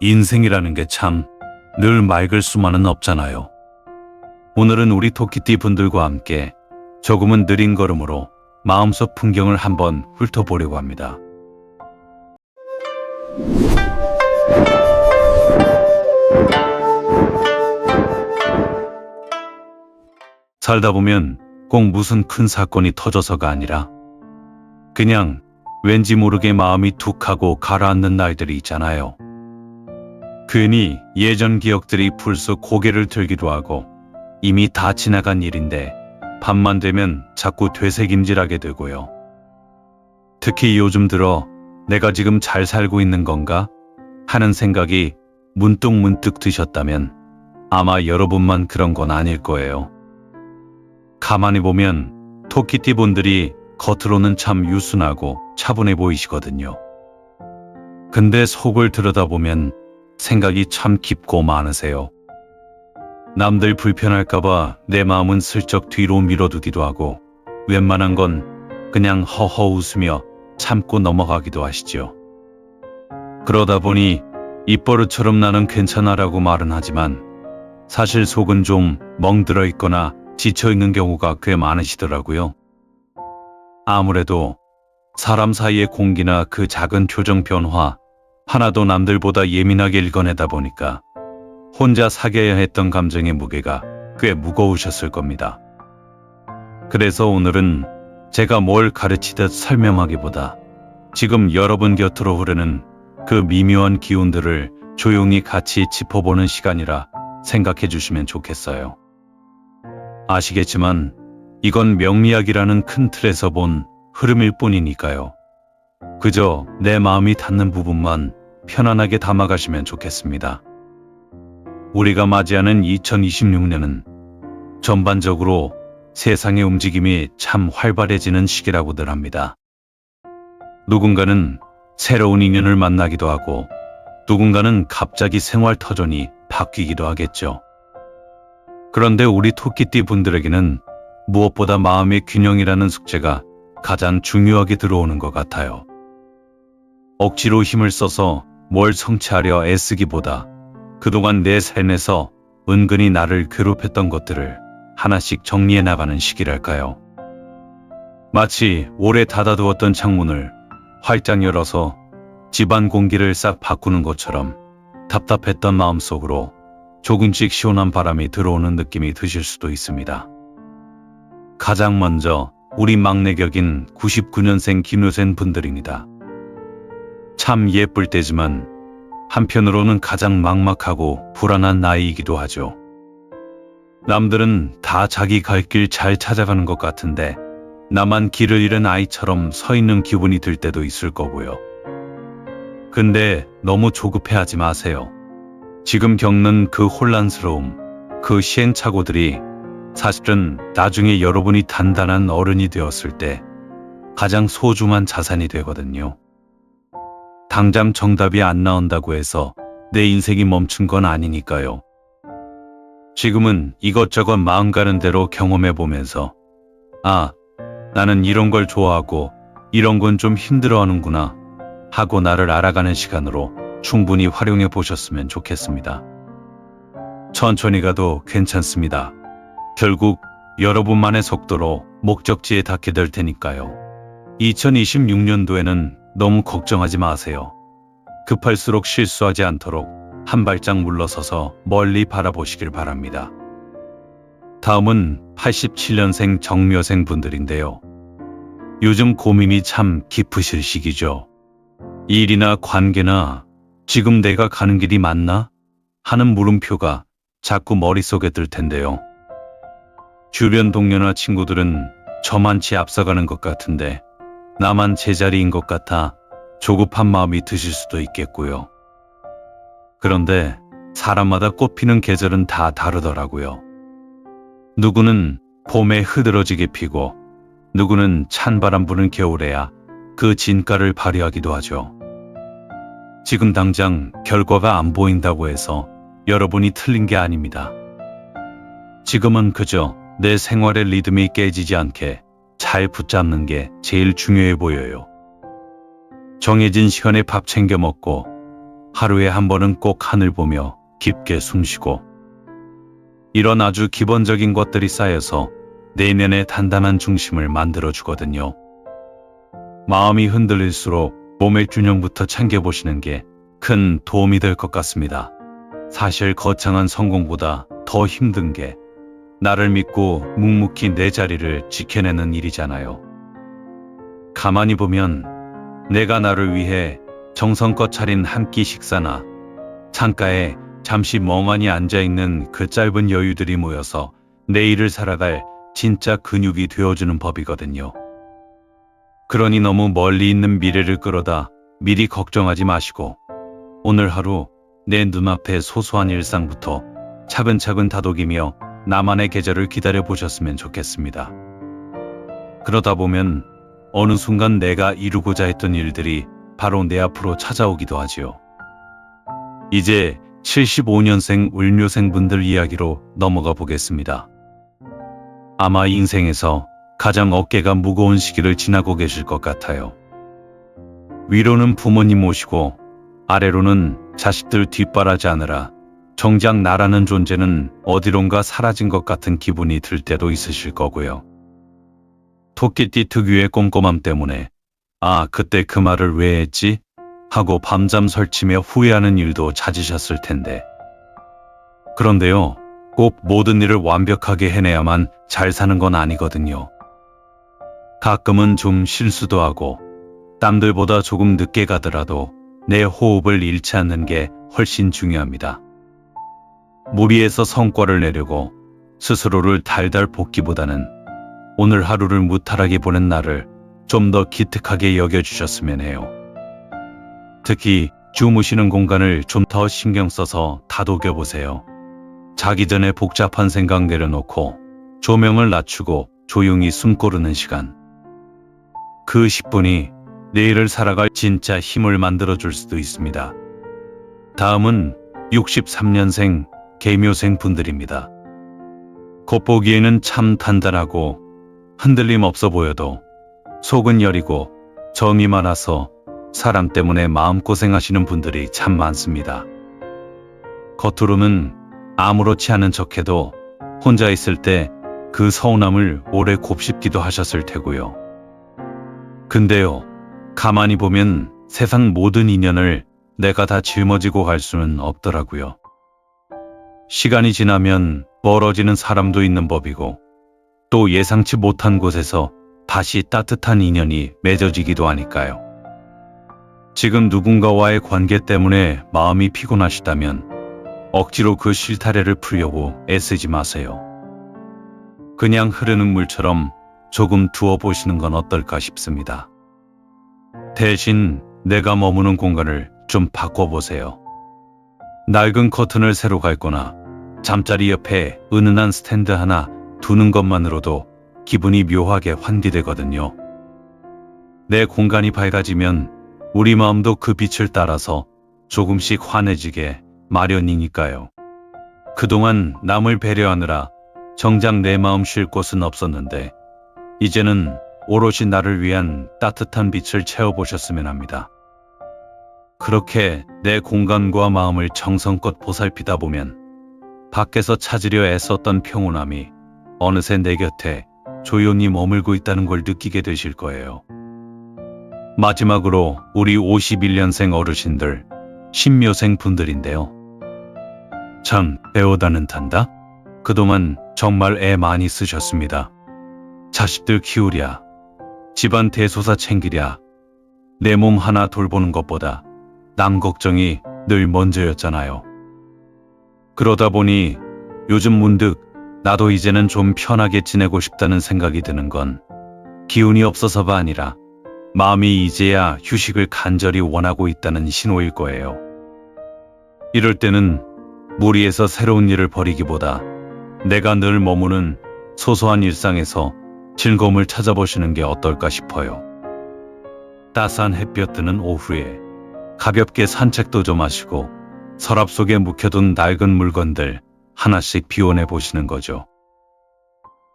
인생이라는 게 참 늘 맑을 수만은 없잖아요. 오늘은 우리 토끼띠 분들과 함께 조금은 느린 걸음으로 마음속 풍경을 한번 훑어보려고 합니다. 살다 보면 꼭 무슨 큰 사건이 터져서가 아니라 그냥 왠지 모르게 마음이 툭 하고 가라앉는 날들이 있잖아요. 괜히 예전 기억들이 불쑥 고개를 들기도 하고 이미 다 지나간 일인데 밤만 되면 자꾸 되새김질하게 되고요. 특히 요즘 들어 내가 지금 잘 살고 있는 건가 하는 생각이 문득 드셨다면 아마 여러분만 그런 건 아닐 거예요. 가만히 보면 토끼띠 분들이 겉으로는 참 유순하고 차분해 보이시거든요. 근데 속을 들여다보면 생각이 참 깊고 많으세요. 남들 불편할까봐 내 마음은 슬쩍 뒤로 밀어두기도 하고 웬만한 건 그냥 허허 웃으며 참고 넘어가기도 하시죠. 그러다 보니 입버릇처럼 나는 괜찮아라고 말은 하지만 사실 속은 좀 멍들어 있거나 지쳐있는 경우가 꽤 많으시더라고요. 아무래도 사람 사이의 공기나 그 작은 표정 변화 하나도 남들보다 예민하게 읽어내다 보니까 혼자 사귀어야 했던 감정의 무게가 꽤 무거우셨을 겁니다. 그래서 오늘은 제가 뭘 가르치듯 설명하기보다 지금 여러분 곁으로 흐르는 그 미묘한 기운들을 조용히 같이 짚어보는 시간이라 생각해 주시면 좋겠어요. 아시겠지만 이건 명리학이라는 큰 틀에서 본 흐름일 뿐이니까요. 그저 내 마음이 닿는 부분만 편안하게 담아가시면 좋겠습니다. 우리가 맞이하는 2026년은 전반적으로 세상의 움직임이 참 활발해지는 시기라고들 합니다. 누군가는 새로운 인연을 만나기도 하고 누군가는 갑자기 생활 터전이 바뀌기도 하겠죠. 그런데 우리 토끼띠 분들에게는 무엇보다 마음의 균형이라는 숙제가 가장 중요하게 들어오는 것 같아요. 억지로 힘을 써서 뭘 성취하려 애쓰기보다 그동안 내 삶에서 은근히 나를 괴롭혔던 것들을 하나씩 정리해 나가는 시기랄까요. 마치 오래 닫아두었던 창문을 활짝 열어서 집안 공기를 싹 바꾸는 것처럼 답답했던 마음속으로 조금씩 시원한 바람이 들어오는 느낌이 드실 수도 있습니다. 가장 먼저 우리 막내 격인 99년생 김효생 분들입니다. 참 예쁠 때지만 한편으로는 가장 막막하고 불안한 나이이기도 하죠. 남들은 다 자기 갈 길 잘 찾아가는 것 같은데 나만 길을 잃은 아이처럼 서 있는 기분이 들 때도 있을 거고요. 근데 너무 조급해하지 마세요. 지금 겪는 그 혼란스러움, 그 시행착오들이 사실은 나중에 여러분이 단단한 어른이 되었을 때 가장 소중한 자산이 되거든요. 당장 정답이 안 나온다고 해서 내 인생이 멈춘 건 아니니까요. 지금은 이것저것 마음 가는 대로 경험해 보면서 아, 나는 이런 걸 좋아하고 이런 건 좀 힘들어하는구나 하고 나를 알아가는 시간으로 충분히 활용해 보셨으면 좋겠습니다. 천천히 가도 괜찮습니다. 결국 여러분만의 속도로 목적지에 닿게 될 테니까요. 2026년도에는 너무 걱정하지 마세요. 급할수록 실수하지 않도록 한 발짝 물러서서 멀리 바라보시길 바랍니다. 다음은 87년생 정묘생 분들인데요. 요즘 고민이 참 깊으실 시기죠. 일이나 관계나 지금 내가 가는 길이 맞나? 하는 물음표가 자꾸 머릿속에 들 텐데요. 주변 동료나 친구들은 저만치 앞서가는 것 같은데 나만 제자리인 것 같아 조급한 마음이 드실 수도 있겠고요. 그런데 사람마다 꽃피는 계절은 다 다르더라고요. 누구는 봄에 흐드러지게 피고 누구는 찬바람 부는 겨울에야 그 진가를 발휘하기도 하죠. 지금 당장 결과가 안 보인다고 해서 여러분이 틀린 게 아닙니다. 지금은 그저 내 생활의 리듬이 깨지지 않게 잘 붙잡는 게 제일 중요해 보여요. 정해진 시간에 밥 챙겨 먹고 하루에 한 번은 꼭 하늘 보며 깊게 숨쉬고, 이런 아주 기본적인 것들이 쌓여서 내면의 단단한 중심을 만들어주거든요. 마음이 흔들릴수록 몸의 균형부터 챙겨보시는 게 큰 도움이 될 것 같습니다. 사실 거창한 성공보다 더 힘든 게 나를 믿고 묵묵히 내 자리를 지켜내는 일이잖아요. 가만히 보면 내가 나를 위해 정성껏 차린 한 끼 식사나 창가에 잠시 멍하니 앉아있는 그 짧은 여유들이 모여서 내일을 살아갈 진짜 근육이 되어주는 법이거든요. 그러니 너무 멀리 있는 미래를 끌어다 미리 걱정하지 마시고 오늘 하루 내 눈앞의 소소한 일상부터 차근차근 다독이며 나만의 계절을 기다려보셨으면 좋겠습니다. 그러다 보면 어느 순간 내가 이루고자 했던 일들이 바로 내 앞으로 찾아오기도 하지요. 이제 75년생 을묘생분들 이야기로 넘어가 보겠습니다. 아마 인생에서 가장 어깨가 무거운 시기를 지나고 계실 것 같아요. 위로는 부모님 모시고 아래로는 자식들 뒷바라지하느라 정작 나라는 존재는 어디론가 사라진 것 같은 기분이 들 때도 있으실 거고요. 토끼띠 특유의 꼼꼼함 때문에 아, 그때 그 말을 왜 했지? 하고 밤잠 설치며 후회하는 일도 잦으셨을 텐데. 그런데요, 꼭 모든 일을 완벽하게 해내야만 잘 사는 건 아니거든요. 가끔은 좀 실수도 하고 남들보다 조금 늦게 가더라도 내 호흡을 잃지 않는 게 훨씬 중요합니다. 무리해서 성과를 내려고 스스로를 달달 볶기보다는 오늘 하루를 무탈하게 보낸 나를 좀 더 기특하게 여겨주셨으면 해요. 특히 주무시는 공간을 좀 더 신경 써서 다독여보세요. 자기 전에 복잡한 생각 내려놓고 조명을 낮추고 조용히 숨 고르는 시간. 그 10분이 내일을 살아갈 진짜 힘을 만들어줄 수도 있습니다. 다음은 63년생 개묘생 분들입니다. 겉보기에는 참 단단하고 흔들림 없어 보여도 속은 여리고 정이 많아서 사람 때문에 마음고생하시는 분들이 참 많습니다. 겉으로는 아무렇지 않은 척해도 혼자 있을 때 그 서운함을 오래 곱씹기도 하셨을 테고요. 근데요, 가만히 보면 세상 모든 인연을 내가 다 짊어지고 갈 수는 없더라고요. 시간이 지나면 멀어지는 사람도 있는 법이고 또 예상치 못한 곳에서 다시 따뜻한 인연이 맺어지기도 하니까요. 지금 누군가와의 관계 때문에 마음이 피곤하시다면 억지로 그 실타래를 풀려고 애쓰지 마세요. 그냥 흐르는 물처럼 조금 두어 보시는 건 어떨까 싶습니다. 대신 내가 머무는 공간을 좀 바꿔보세요. 낡은 커튼을 새로 갈거나 잠자리 옆에 은은한 스탠드 하나 두는 것만으로도 기분이 묘하게 환기되거든요. 내 공간이 밝아지면 우리 마음도 그 빛을 따라서 조금씩 환해지게 마련이니까요. 그동안 남을 배려하느라 정작 내 마음 쉴 곳은 없었는데 이제는 오롯이 나를 위한 따뜻한 빛을 채워보셨으면 합니다. 그렇게 내 공간과 마음을 정성껏 보살피다 보면 밖에서 찾으려 애썼던 평온함이 어느새 내 곁에 조용히 머물고 있다는 걸 느끼게 되실 거예요. 마지막으로 우리 51년생 어르신들, 신묘생 분들인데요. 참 배우다는 탄다? 그동안 정말 애 많이 쓰셨습니다. 자식들 키우랴, 집안 대소사 챙기랴, 내 몸 하나 돌보는 것보다 남 걱정이 늘 먼저였잖아요. 그러다 보니 요즘 문득 나도 이제는 좀 편하게 지내고 싶다는 생각이 드는 건 기운이 없어서가 아니라 마음이 이제야 휴식을 간절히 원하고 있다는 신호일 거예요. 이럴 때는 무리해서 새로운 일을 벌이기보다 내가 늘 머무는 소소한 일상에서 즐거움을 찾아보시는 게 어떨까 싶어요. 따스한 햇볕 드는 오후에 가볍게 산책도 좀 하시고 서랍 속에 묵혀둔 낡은 물건들 하나씩 비워내 보시는 거죠.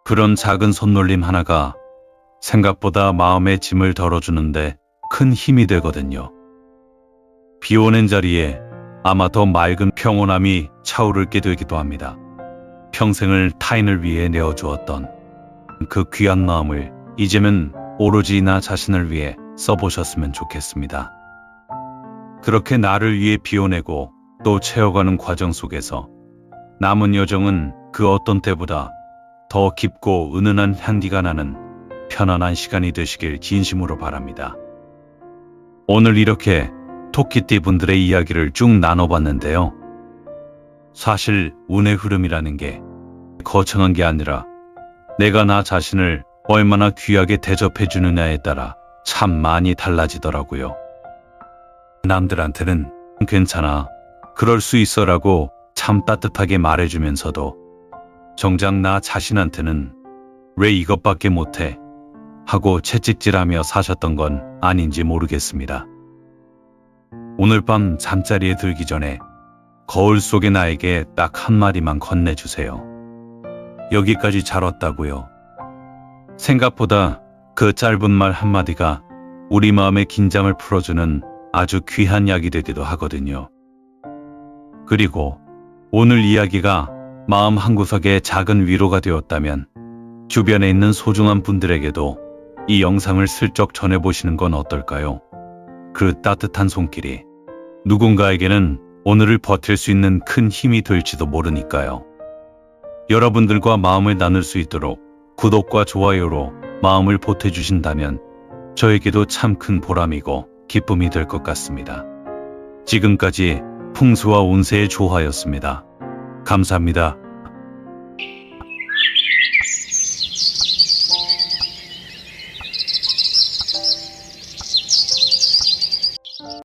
그런 작은 손놀림 하나가 생각보다 마음의 짐을 덜어주는데 큰 힘이 되거든요. 비워낸 자리에 아마 더 맑은 평온함이 차오르게 되기도 합니다. 평생을 타인을 위해 내어주었던 그 귀한 마음을 이제는 오로지 나 자신을 위해 써보셨으면 좋겠습니다. 그렇게 나를 위해 비워내고 또 채워가는 과정 속에서 남은 여정은 그 어떤 때보다 더 깊고 은은한 향기가 나는 편안한 시간이 되시길 진심으로 바랍니다. 오늘 이렇게 토끼띠 분들의 이야기를 쭉 나눠봤는데요. 사실 운의 흐름이라는 게 거창한 게 아니라 내가 나 자신을 얼마나 귀하게 대접해 주느냐에 따라 참 많이 달라지더라고요. 남들한테는 괜찮아, 그럴 수 있어라고 참 따뜻하게 말해주면서도 정작 나 자신한테는 왜 이것밖에 못해 하고 채찍질하며 사셨던 건 아닌지 모르겠습니다. 오늘 밤 잠자리에 들기 전에 거울 속의 나에게 딱 한마디만 건네주세요. 여기까지 잘 왔다고요. 생각보다 그 짧은 말 한마디가 우리 마음의 긴장을 풀어주는 아주 귀한 약이 되기도 하거든요. 그리고 오늘 이야기가 마음 한구석에 작은 위로가 되었다면 주변에 있는 소중한 분들에게도 이 영상을 슬쩍 전해보시는 건 어떨까요? 그 따뜻한 손길이 누군가에게는 오늘을 버틸 수 있는 큰 힘이 될지도 모르니까요. 여러분들과 마음을 나눌 수 있도록 구독과 좋아요로 마음을 보태주신다면 저에게도 참 큰 보람이고 기쁨이 될 것 같습니다. 지금까지 풍수와 운세의 조화였습니다. 감사합니다.